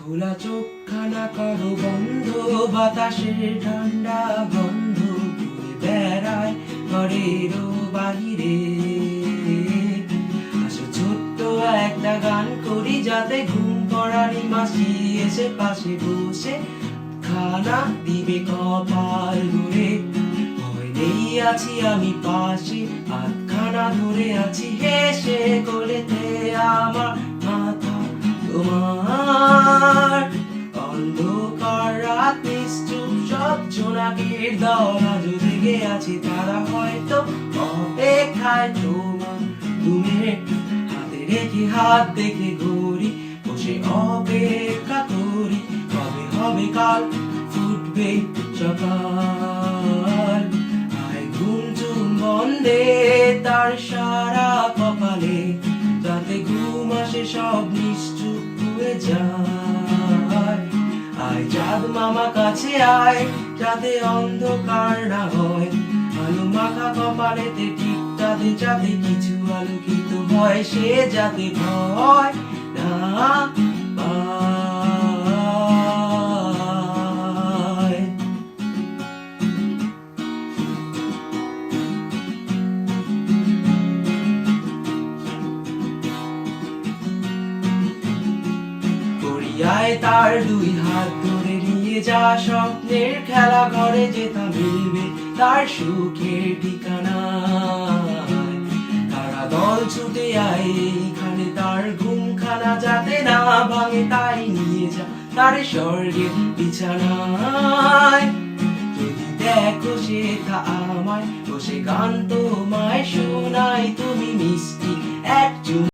খোলা চোখখানা করো বন্ধ, বাতাসের ঠান্ডা গন্ধ ঘুরে বেড়ায় ঘরের বাহিরে। আসো ছোট্ট একটা গান করি, যাতে ঘুম পড়ানি মাসি এসে পাশে বসে খানা দিবে কপাল ঘুরে। ভয় নেই, আছি আমি পাশে, হাতখানা ধরে আছি হেসে কোলেতে আমার মাথা তোমার। অন্ধকার রাত নিশ্চুপ, সব জোনাকির দল আজ জেগে আছে, তারা হয়তো অপেক্ষায় তোমার। তুমি হাতে রেখে হাত দেখে ঘড়ি, বসে অপেক্ষা করি কবে হবে কাল, ফুটবে সকাল। আয় ঘুম চুম বন্ধে তার সারা কপালে, যাতে ঘুম আসে সব নিশ্চুপ হয়ে যায়। আয় চাঁদ মামা কাছে আয়, যাতে অন্ধকার না হয়, আলো মাখা কপালেতে টিপটাতে যাতে কিছু আলোকিত হয়, সে যাতে ভয় না পায়। করিয়ায় তার দুই হাত ধরে নিয়ে যা, স্বপ্নের খেলা ঘরে যেথা মিলবে তার সুখের ঠিকানা। তারা দল ছুটে আয় এইখানে, তার ঘুমখানা যাতে না ভাঙে, তাই নিয়ে যা তার স্বর্গের বিছানায়। যদি দেখো সেথা আমায় বসে গান তোমায় শোনাই, তুমি মিষ্টি এক